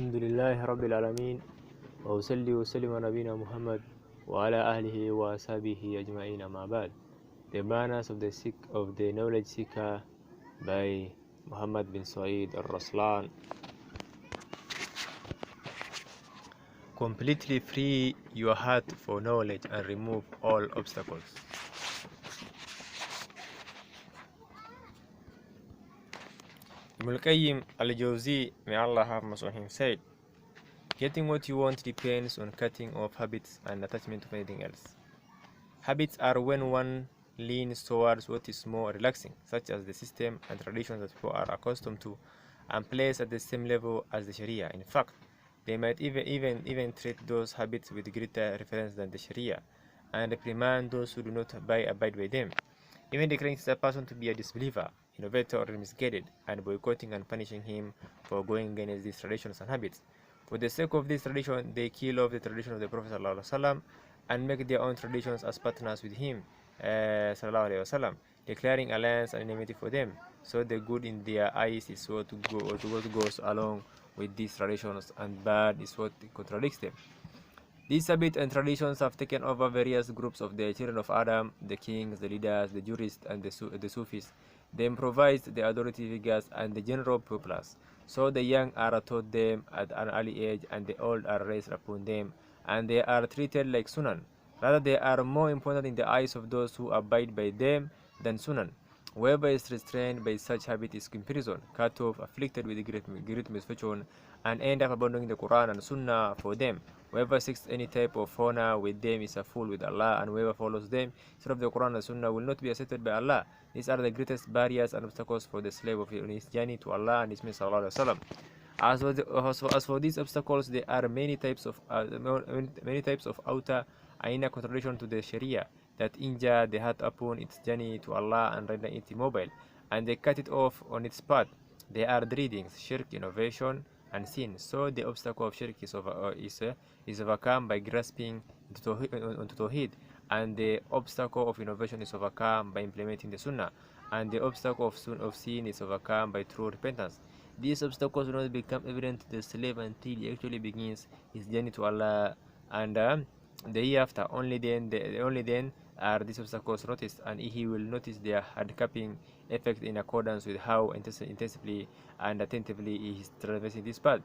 الحمد لله رب العالمين وأصلي وسلم على نبينا محمد وعلى أهله وأصحابه أجمعين أما بعد. The Manners of the Knowledge Seeker by Muhammad bin Said al-Raslan. Completely free your heart for knowledge and remove all obstacles. Ibn al-Qayyim al-Jawzi, may Allah have mercy on him, said, getting what you want depends on cutting off habits and attachment to anything else. Habits are when one leans towards what is more relaxing, such as the system and traditions that people are accustomed to and placed at the same level as the Sharia. In fact, they might even treat those habits with greater reference than the Sharia and reprimand those who do not abide by them, even declaring a person to be a disbeliever, innovator, or misguided, and boycotting and punishing him for going against these traditions and habits. For the sake of this tradition, they kill off the tradition of the Prophet ﷺ and make their own traditions as partners with him, ﷺ, declaring alliance and enmity for them. So the good in their eyes is what goes along with these traditions, and bad is what contradicts them. These habits and traditions have taken over various groups of the children of Adam, the kings, the leaders, the jurists, and the Sufis. They improvised the authority figures and the general populace. So the young are taught them at an early age, and the old are raised upon them, and they are treated like sunan. Rather, they are more important in the eyes of those who abide by them than sunan. Whoever is restrained by such habit is imprisoned, cut off, afflicted with great misfortune, and end up abandoning the Quran and Sunnah for them. Whoever seeks any type of honor with them is a fool with Allah, and whoever follows them instead of the Quran and Sunnah will not be accepted by Allah. These are the greatest barriers and obstacles for the slave on his journey to Allah and His Messenger ﷺ. As for these obstacles, there are many types of outer and inner contradiction to the Sharia that injure the heart upon its journey to Allah and render it immobile, and they cut it off on its path. They are dreadings, shirk, innovation, and sin. So the obstacle of shirk is overcome by grasping onto Tawheed, and the obstacle of innovation is overcome by implementing the Sunnah, and the obstacle of sin is overcome by true repentance. These obstacles will not become evident to the slave until he actually begins his journey to Allah, and the hereafter. Only then are these obstacles noticed, and he will notice their handicapping effect in accordance with how intensively and attentively he is traversing this path.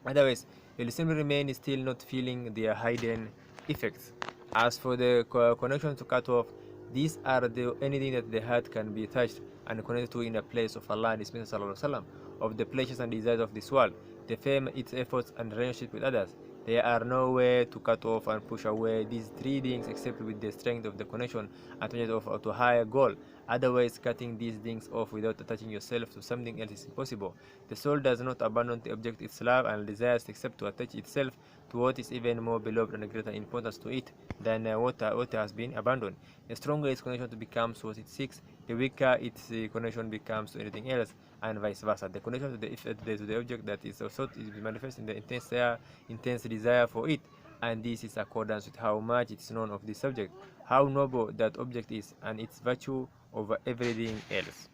Otherwise, he will simply remain still, not feeling their hidden effects. As for the connection to cut off, these are anything that the heart can be touched and connected to in a place of Allah and His Messenger ﷺ, of the pleasures and desires of this world, the fame, its efforts, and relationship with others. There are no way to cut off and push away these three things except with the strength of the connection attached to a higher goal. Otherwise, cutting these things off without attaching yourself to something else is impossible. The soul does not abandon the object its love and desires except to attach itself to what is even more beloved and greater importance to it than what has been abandoned. The stronger its connection becomes what it seeks, the weaker its connection becomes to anything else, and vice versa. The connection to the object that is sought is manifest in the intense desire for it, and this is accordance with how much it is known of this subject, how noble that object is, and its virtue over everything else.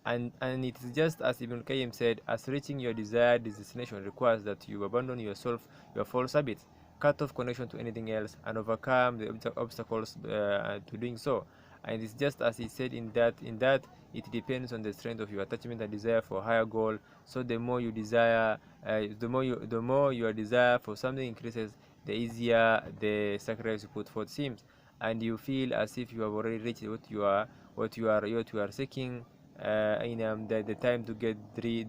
And it is just as Ibn Qayyim said, as reaching your desired destination requires that you abandon your false habits, cut off connection to anything else, and overcome the obstacles to doing so. And it's just as he said in that it depends on the strength of your attachment and desire for a higher goal. So the more you desire, the more your desire for something increases, the easier the sacrifice you put forth seems, and you feel as if you have already reached what you are seeking. The time to get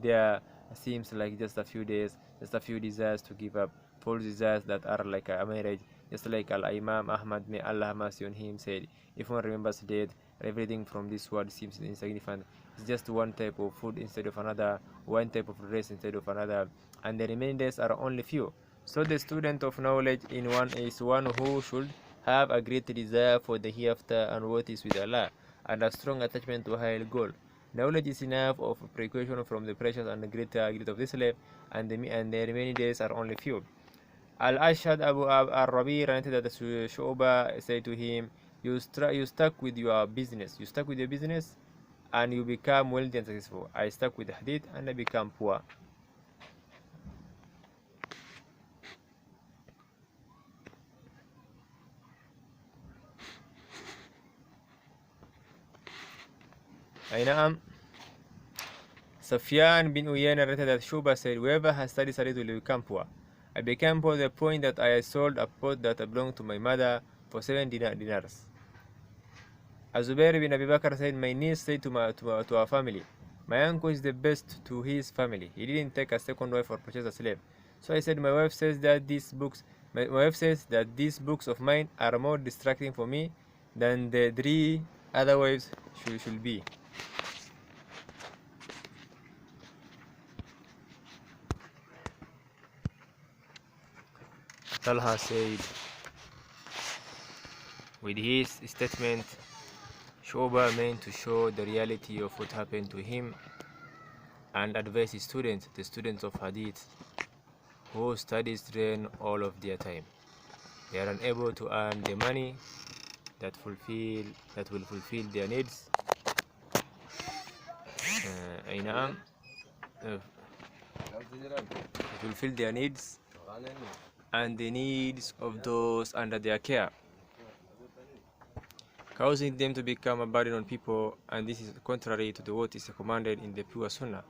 there seems like just a few days, just a few desires to give up, false desires that are like a marriage. Just like Al-Imam Ahmad, may Allah have mercy on him, said, if one remembers death, everything from this world seems insignificant. It's just one type of food instead of another, one type of dress instead of another, and the remaining days are only few. So the student of knowledge is one who should have a great desire for the hereafter and what is with Allah, and a strong attachment to a higher goal. Knowledge is enough of precaution from the pressures and the greater guilt of this life, and the remaining days are only few. Al-Ashad Abu al-Rabi related that Shu'ba said to him, you stuck with your business. You stuck with your business and you become wealthy and successful. I stuck with the hadith and I become poor. أي نعم. Sufyan bin Uyayna narrated that Shuba said, whoever has studied Salit will become poor. I became poor to the point that I sold a pot that belonged to my mother for 7 dinars. Azubair bin Abi Bakr said, my niece said to our family, my uncle is the best to his family. He didn't take a second wife or purchase a slave. So I said, my wife says that these books of mine are more distracting for me than the 3 other wives should be. Talha said, with his statement, Shoba meant to show the reality of what happened to him and advise his students, the students of Hadith, who studies drain all of their time. They are unable to earn the money that will fulfill their needs. Fulfill their needs and the needs of those under their care, causing them to become a burden on people, and this is contrary to what is commanded in the pure Sunnah,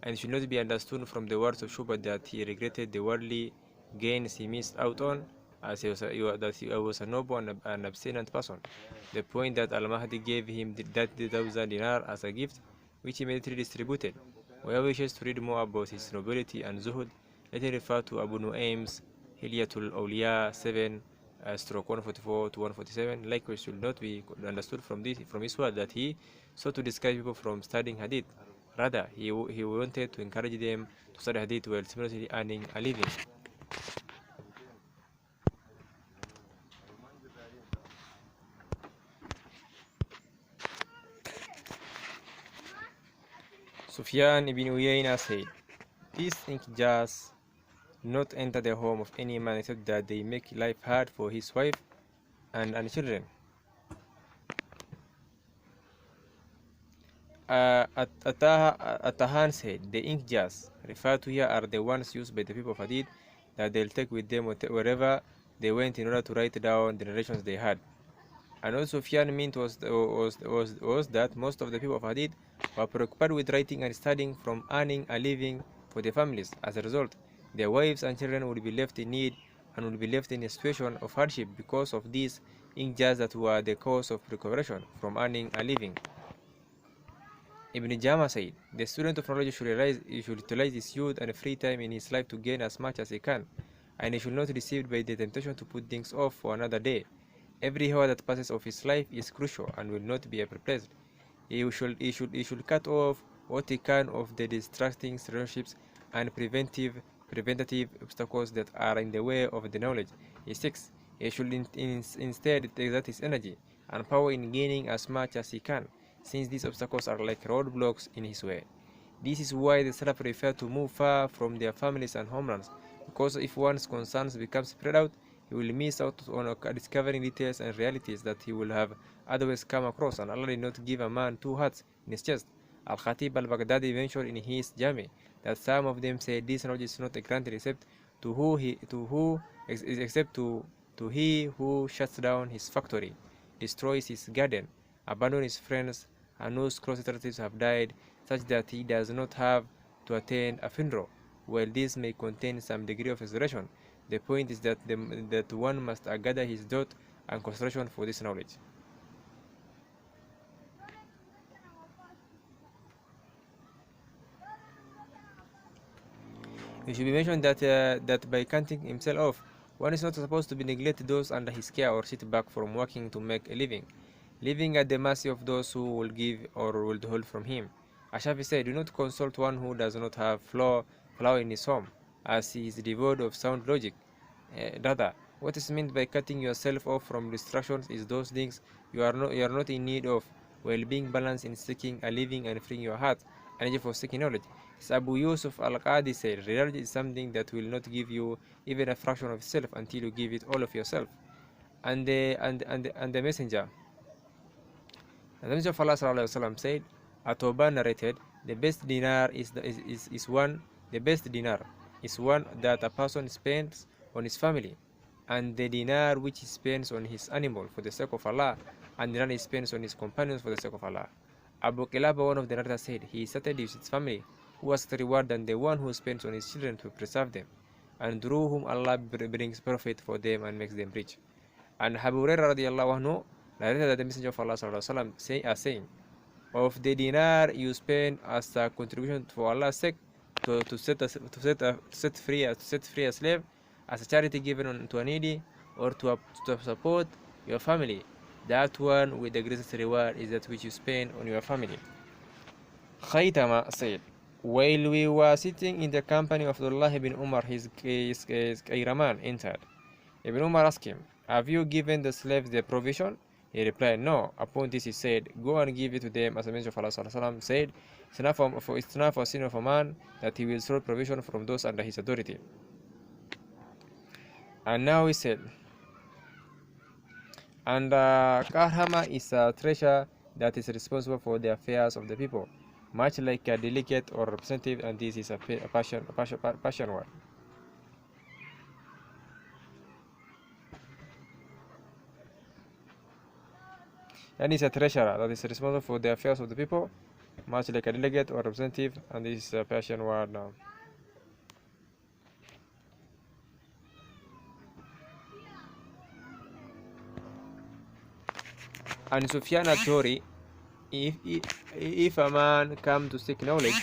and should not be understood from the words of Shubha that he regretted the worldly gains he missed out on, as he was a noble and abstinent person. The point that Al-Mahdi gave him that 1,000 dinar as a gift, which he immediately distributed. Whoever wishes to read more about his nobility and zuhud, let him refer to Abu Nu'aym's Hilyatul Awliya 7 stroke 144 to 147. Likewise, should not be understood from his word that he sought to discourage people from studying hadith. Rather, he wanted to encourage them to study hadith while simultaneously earning a living. Sufyan ibn Uyayna said, these things just not enter the home of any man except that they make life hard for his wife and children. Atahan said, the ink jars referred to here are the ones used by the people of Hadith that they'll take with them wherever they went in order to write down the narrations they had. And also Sufyan meant was that most of the people of Hadith were preoccupied with writing and studying from earning a living for their families. As a result, their wives and children would be left in need and would be left in a situation of hardship because of these ink jars that were the cause of preoccupation from earning a living. Ibn Jama said, the student of knowledge should utilize his youth and free time in his life to gain as much as he can, and he should not be deceived by the temptation to put things off for another day. Every hour that passes of his life is crucial and will not be replaced. He should cut off what he can of the distracting relationships and preventative obstacles that are in the way of the knowledge he seeks. He should instead exert his energy and power in gaining as much as he can, since these obstacles are like roadblocks in his way. This is why the Salaf prefer to move far from their families and homelands, because if one's concerns become spread out, he will miss out on discovering details and realities that he will have otherwise come across, and Allah did not give a man 2 hearts in his chest. Al-Khatib al-Baghdadi mentioned in his Jami that some of them say this knowledge is not granted except to he who shuts down his factory, destroys his garden, abandons his friends, and whose closest relatives have died, such that he does not have to attend a funeral. While this may contain some degree of exaggeration, the point is that one must gather his thought and concentration for this knowledge. It should be mentioned that by cutting himself off, one is not supposed to be neglect those under his care or sit back from working to make a living, living at the mercy of those who will give or will withhold from him. Ashafi said, do not consult one who does not have flour in his home, as he is devoid of sound logic. Rather, what is meant by cutting yourself off from distractions is those things you are not in need of, while being balanced in seeking a living and freeing your heart energy for seeking knowledge. As Abu Yusuf al-Qadi said, reality is something that will not give you even a fraction of itself until you give it all of yourself. And the messenger of Allah ﷺ said, At-Tawban narrated, the best dinar is one that a person spends on his family, and the dinar which he spends on his animal for the sake of Allah, and the dinar he spends on his companions for the sake of Allah. Abu Kilaba, one of the narrators, said, he started with his family, who was the reward than the one who spends on his children to preserve them, and through whom Allah brings profit for them and makes them rich. And Abu Hurairah radiallahu anhu narrated that the Messenger of Allah sallallahu alaihi wasallam saying, of the dinar you spend as a contribution for Allah's sake to set free a slave, as a charity given to a needy, or to support your family, that one with the greatest reward is that which you spend on your family. Khaytama said, while we were sitting in the company of Abdullah ibn Umar, his Kairaman entered. Ibn Umar asked him, have you given the slaves their provision? He replied, no. Upon this he said, go and give it to them, as the Messenger of Allah said, it's not for a sin of a man that he will store provision from those under his authority. And now he said, and Kahama is a treasure that is responsible for the affairs of the people, much like a delegate or representative, and this is a passion word. And is a treasurer that is responsible for the affairs of the people, much like a delegate or representative, and this is a Persian word now. And Sufyan al-Thawri, if a man come to seek knowledge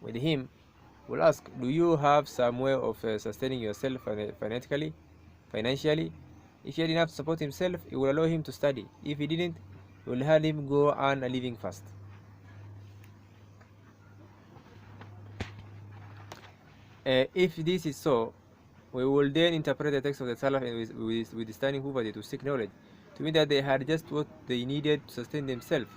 with him, will ask, do you have some way of sustaining yourself financially? If he had enough to support himself, he will allow him to study. If he didn't, he will have him go on a living fast. If this is so, we will then interpret the text of the Salaf with standing poverty to seek knowledge, to mean that they had just what they needed to sustain themselves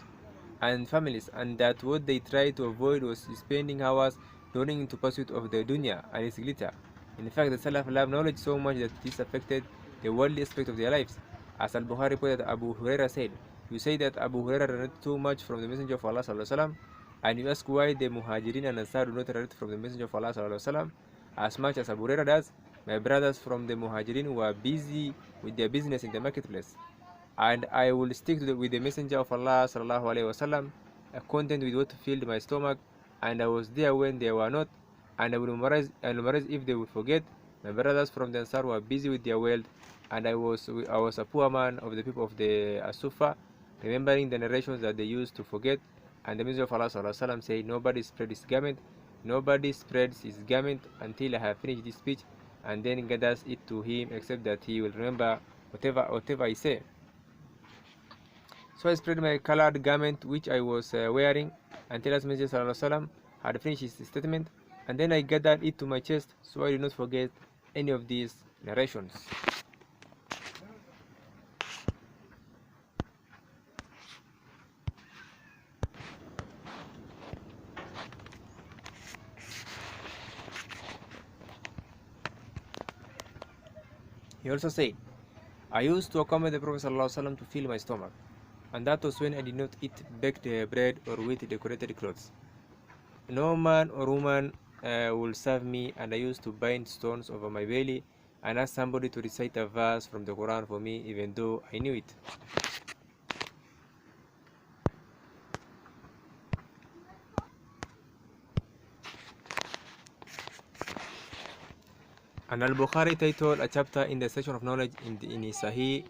and families, and that what they tried to avoid was spending hours running into pursuit of the dunya and its glitter. In fact, the Salaf loved knowledge so much that this affected the worldly aspect of their lives. As Al-Bukhari reported, Abu Hurairah said, you say that Abu Hurairah narrated too much from the Messenger of Allah sallallahu alaihi wasallam, and you ask why the Muhajirin and Ansar do not narrate from the Messenger of Allah sallallahu alaihi wasallam as much as Abu Hurairah does. My brothers from the Muhajirin were busy with their business in the marketplace, and I will stick with the Messenger of Allah sallallahu alaihi wasallam, content with what filled my stomach, and I was there when they were not, and I will memorize if they would forget. My brothers from the Ansar were busy with their wealth, and I was a poor man of the people of the Asufa, remembering the narrations that they used to forget. And the Messenger of Allah sallallahu alaihi wasallam said, nobody spreads his garment until I have finished this speech, and then gathers it to him, except that he will remember whatever I say. So I spread my colored garment which I was wearing until as Messenger sallallahu alaihi wasallam had finished his statement, and then I gathered it to my chest, so I did not forget any of these narrations. He also said, I used to accompany the Prophet ﷺ to fill my stomach, and that was when I did not eat baked bread or with decorated clothes. No man or woman will serve me, and I used to bind stones over my belly and ask somebody to recite a verse from the Quran for me, even though I knew it. And Al-Bukhari titled a chapter in the section of knowledge in his Sahih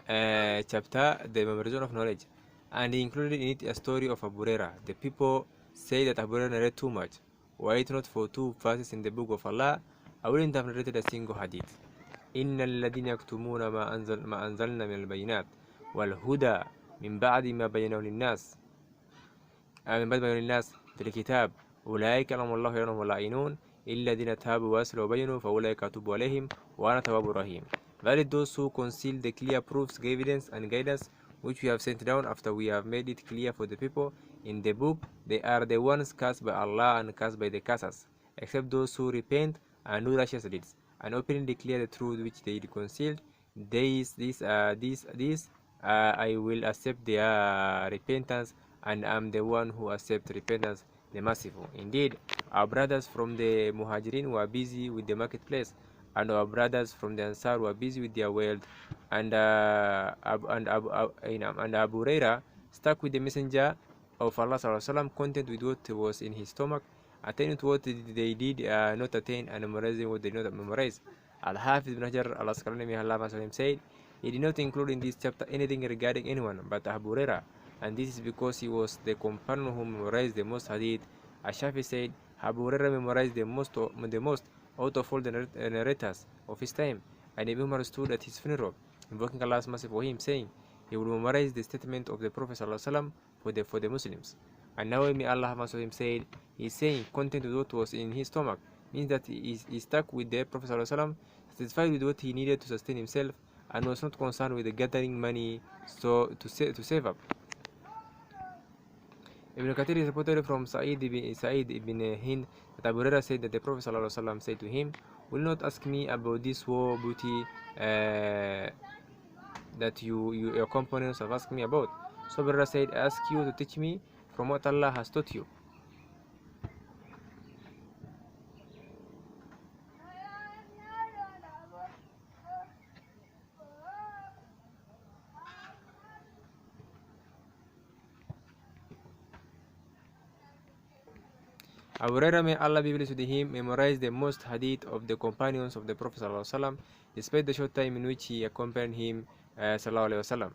chapter, the memorization of knowledge, and he included in it a story of Abu Hurairah. The people say that Abu Hurairah narrated too much. Were it not for 2 verses in the book of Allah, I wouldn't have narrated a single hadith. إن الذين يكتمون ما أنزلنا من البينات والهدى من بعد ما بينه للناس في الكتاب أولئك لهم الله يرحمهم واللعينون إلا الذين تابوا وأصلحوا وبينوا فأولئك أتوب عليهم وأنا تواب رحيم. Valid those who conceal the clear proofs, evidence, and guidance which we have sent down after we have made it clear for the people in the book. They are the ones cast by Allah and cast by the casters, except those who repent and do righteous deeds and openly declare the truth which they concealed. I will accept their repentance, and am the one who accepts repentance, the merciful. Indeed, our brothers from the Muhajirin were busy with the marketplace, and our brothers from the Ansar were busy with their wealth. And Abu Hurairah stuck with the Messenger of Allah sallallahu content with what was in his stomach, attaining to what they did not attain, and memorizing what they did not memorize. Al-Hafiz ibn Hajar al-Asqalani may Allah him said, he did not include in this chapter anything regarding anyone but Abu Hurairah, and this is because he was the companion who memorized the most hadith. Ash-Shafi said, Abu Hurairah memorized the most out of all the narrators of his time, and Ibn Umar stood at his funeral, invoking Allah's mercy for him, saying, he will memorize the statement of the Prophet ﷺ for the Muslims. And now may Allah have him said, he is saying content with what was in his stomach, means that he is stuck with the Prophet ﷺ, satisfied with what he needed to sustain himself, and was not concerned with the gathering money to save up. Ibn Kathir is reported from Sa'id ibn Hind that Abu Hurairah said that the Prophet ﷺ said to him, will not ask me about this war booty that your companions have asked me about. So Abu Hurairah said, I ask you to teach me from what Allah has taught you. Abu Hurairah, may Allah be pleased with him, memorized the most hadith of the companions of the Prophet ﷺ, despite the short time in which he accompanied him ﷺ.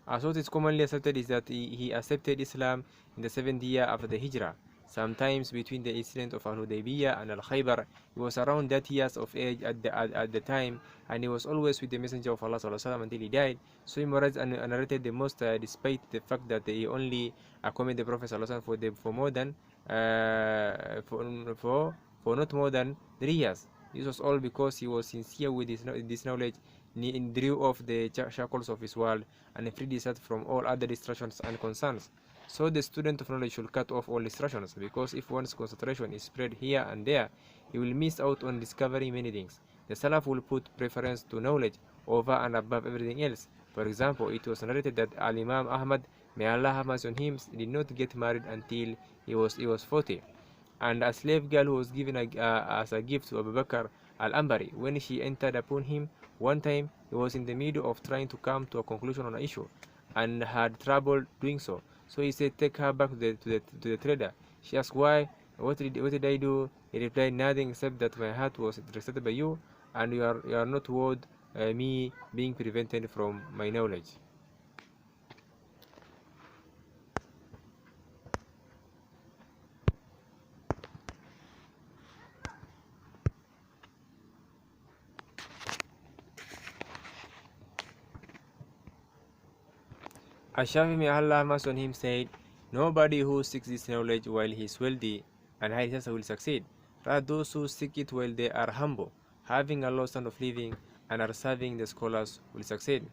As what is commonly accepted is that he accepted Islam in the 7th year after the Hijrah. Sometimes between the incident of Al-Hudaybiyah and Al-Khaybar, he was around 30 years of age at the time, and he was always with the Messenger of Allah until he died. So he memorized and narrated the most, despite the fact that he only accompanied the Prophet for not more than 3 years. This was all because he was sincere with this knowledge, and drew off the shackles of his world, and freed his heart from all other distractions and concerns. So the student of knowledge should cut off all distractions, because if one's concentration is spread here and there, he will miss out on discovering many things. The Salaf will put preference to knowledge over and above everything else. For example, it was narrated that Al-Imam Ahmad, may Allah have mercy on him, did not get married until he was 40. And a slave girl who was given as a gift to Abu Bakr Al-Hanbali, when she entered upon him one time, he was in the middle of trying to come to a conclusion on an issue, and had trouble doing so. So he said, take her back to the trader. She asked, why? What did I do? He replied, nothing except that my heart was interested by you, and you are not worth me being prevented from my knowledge. Ash-Shafi, may Allah have mercy on him, said, nobody who seeks this knowledge while he is wealthy and highly successful will succeed. Rather, those who seek it while they are humble, having a low standard of living, and are serving the scholars will succeed.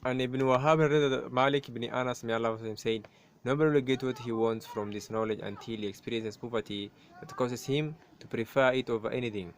And Ibn Wahab, Malik ibn Anas, may Allah have him, said, nobody will get what he wants from this knowledge until he experiences poverty that causes him to prefer it over anything.